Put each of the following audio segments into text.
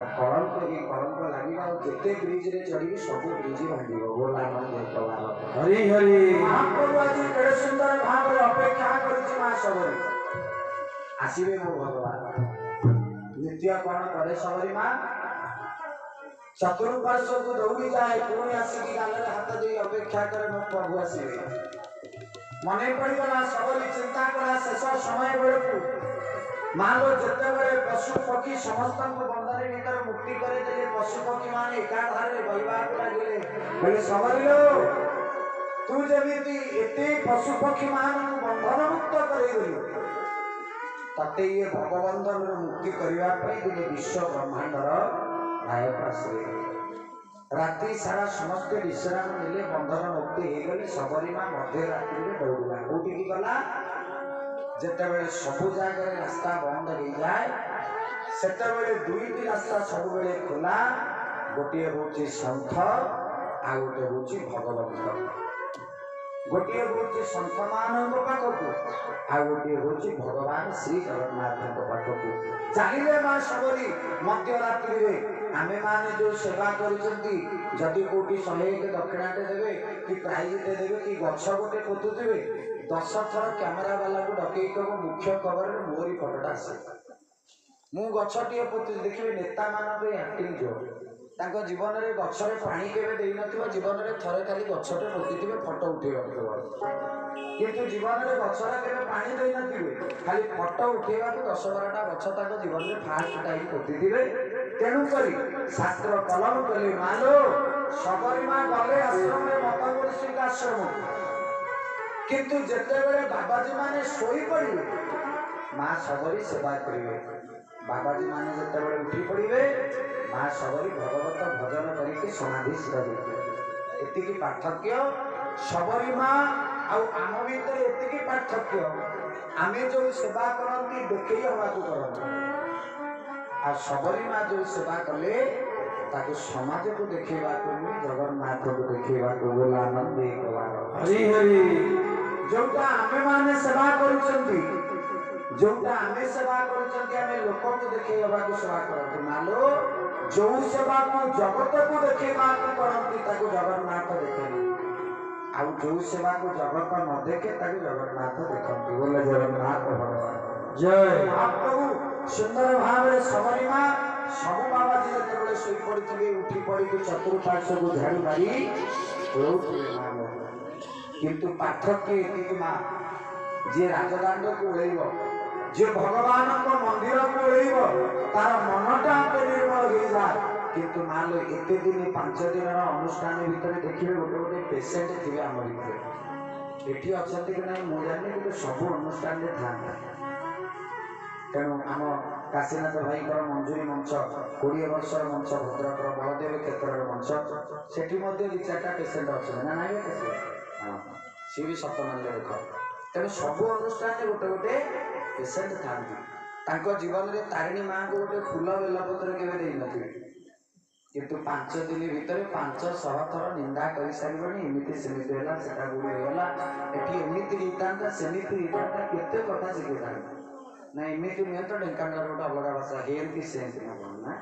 कलंक लगे जिते ब्रिज रे चढ़ी सब ब्रिज भांग बोला हरि हरि महाप्रभु आज केड़े सुंदर भाव अपेक्षा कर सबरी आसवे मो भगवान नित्य कौन करे सबरी माँ चतुर्पार्श्व को दौड़ी जाए पुणी आसिकी गाल हाथ दे अपेक्षा करे मो प्रभु आसवे मन पड़गला सबरी चिंता कला शेष समय बेलू मालो जिते बड़े पशु पक्षी समस्त बंधन भीतर मुक्ति करे पशु पक्षी मान एकाधार लगे बोले सबरी तू जमी एत पशु पक्षी मान बंधन मुक्त कर तते ये भगवंधन मुक्ति करने दिने विश्व ब्रह्मांडर नायक आसवे राति सारा समस्त विश्राम ने बंधन मुक्ति हो गली सबरी माँ मध्य रात्रि दौड़ा कौटी गला जितेबले सबु जगह रास्ता बंद हो जाए सेतेबले दुईटी रास्ता सब खोला गोटे हूँ सन्थ आ गोटे हूँ भगवंत गोटे हूँ सन्थ मान पाखक आ गोटे हूँ भगवान श्री जगन्नाथ पाखक चलिए माँ सबरी मध्य रात्रि आमे माने जो सेवा करी कौटी 101 दक्षिणाटे देवे कि प्राइजटे देवे कि गछ गोटे पोतुवे 10 थर कैमेरा वाला को डकई कब मुख्य खबर मोरी फटोटा आसे मु गछटी पोति देखिए नेता मान एक्टिंग जो जीवन में गचर पानी केवे जीवन में थरे खाली गछटे पोति फटो उठेगा किंतु जीवन में गचर के पानी दे नथिबे खाली फटो उठेगा 10-12टा गछ जीवन में फास्ट टाइम पोति तेणुक शास्त्र कलम कले मालो सबरी माँ गले आश्रम में मत पुरुष आश्रम किंतु जिते बड़े बाबाजी माने सोई पड़े माँ सबरी सेवा करेंगे बाबाजी माने जिते बड़े उठी पड़े माँ सबरी भगवत भजन करके समाधि एति पार्थक्य सबरी माँ आम भीतर एति पार्थक्य आमे जो सेवा करती देखे हवा करती आ सबरी माँ जो सेवा कले ताको समाज को देखा जगन्नाथ को देखा बोला आनंद हरि हरि जोटा आमे माने सेवा करूचंती जोटा आमे सेवा करूचंती आमे लोक को देखे हवा को सेवा करते मालो जो सेवा को जगत को देखे को करती ताको जगन्नाथ देखे आ जो सेवा को जगत न देखे ताको जगन्नाथ देखंती बोले जगन्नाथ भगवान जय महाप्रभु सुंदर भाव सबरी माँ सब बाबाजी जिते शोई पड़ी उठी पड़ी चतुर्पार्श्व को झाड़ी मारी किंतु पार्थक्य ये माँ जी राजदांड को ओल्ब जी भगवान को मंदिर को ओल्ब तार मनटा निर्मल हो जाए किंतु मान लो एत दिन 5 दिन अनुष्ठान भितर देखिए गोटे गोटे पेसेंट थे आम भर ये अच्छा कि ना मुझे जानी कि सब अनुष्ठान था तेणु आम काशीनाथ भाई मंजूरी मंच 20 वर्ष मंच भद्रक बलदेव क्षेत्र मंच से 2-4टा पेसेंट अच्छे ना ना सी भी सत मान देख तेणु सब अनुष्ठान गोटे गोटे पेसेंट था जीवन में तारिणी माँ को गोटे फूल बेलपत्र के नथिबे किंतु 5 दिन भितर 500 थर निंदा कर सारे एमती सेमती है से गुड़ेगा ये एमती होता सेमती होता केते कथा शिखा ना एमती नुहे तो ढेंकानाल गोटे अलग भाषा हेल्थी सेमती ना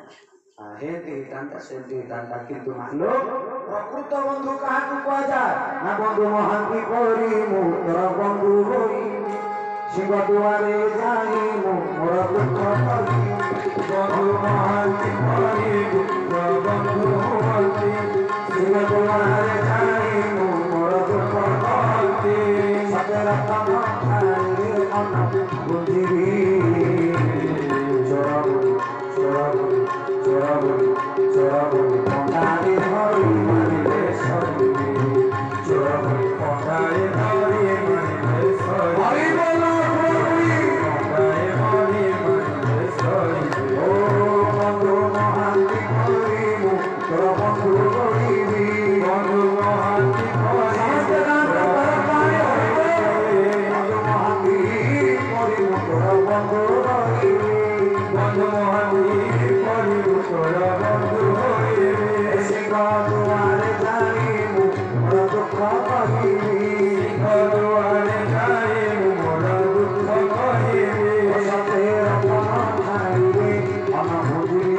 हेल्थी होता सेमती होता किंतु मान लो प्रकृत बंधु क्या कह जाए ना बंधु महांती करी मोर बंधु होई शिव दुआरे जाई मोर दुख करी बंधु महांती करी बंधु होती शिव दुआरे जाई मोर दुख करी सजर तम खाई मन बुझी चोराबुरी चोराबुरी चोराबुरी चोराबुरी पंडारी हरि मारिले सरी चोराबुरी पंडारी हरि मारिले सरी हरि बोलो पंडारी हरि मारिले सरी ओ बंधु महांती करी तोर बंधु करिबी बंधु महांती करी बंधु महांती करी तोर बंधु करिबी बंधु महांती करी तोर बंधु होइबे सिंह दुआरे जाई मोर दुख कहिबी सिंह दुआरे जाई मोर दुख कहिबे सतेर मन खाई मन बुझी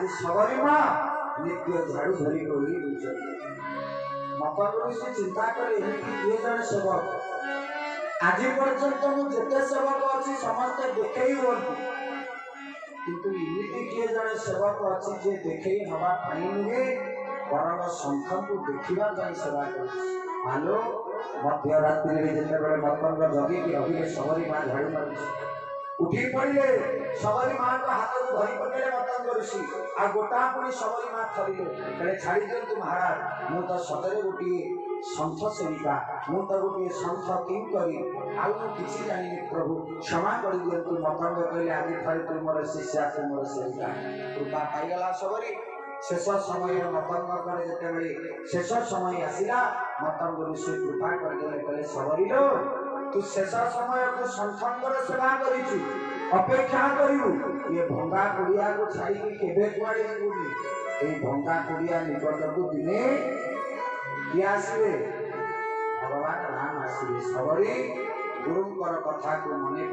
आज सबरी माँ नित्य झाड़ू धरी बोली मकरु से चिंता करे किए जड़े सेवक आज पर्यंत मुझे सेवक अच्छी समस्ते देखे किंतु इमिति किए जड़े सेवक अच्छी जे देखे हवा नुहे बरम शंख को देखा सेवा कर आलो मध्यरात्रि जिते मतंग जगी अभिले सबरी माँ झाड़ू मारी उठी पड़े सबरी माँ को हाथ को धरी पकड़े मतंग ऋषि आ गोटा पुणी सबरी माँ थरिले कहे छाड़ी दिंतु महाराज मु तो सतरे गोटे शंख सेविका मु तो गोटे शंख किं करी आउ किसी जानी प्रभु क्षमा कर दिंतु मतंग कहले आज थे तुम मोर शिष्या तुम मोर सेविका कृपा पाईगला सबरी शेष समय मतंग जिते शेष समय आसला मतंग ऋषि कृपा करदे कहले सबरी लो तू शेष समय को शंखर सेवा करिछु अपेक्षा करू ये भंगा कुड़िया को छाड़ी केबे कुआड़े जीवनी ए भंगा कुड़िया निकट को दिने किए आसवे भगवान राम आसवे सबरी गुरुंकर कथा को मने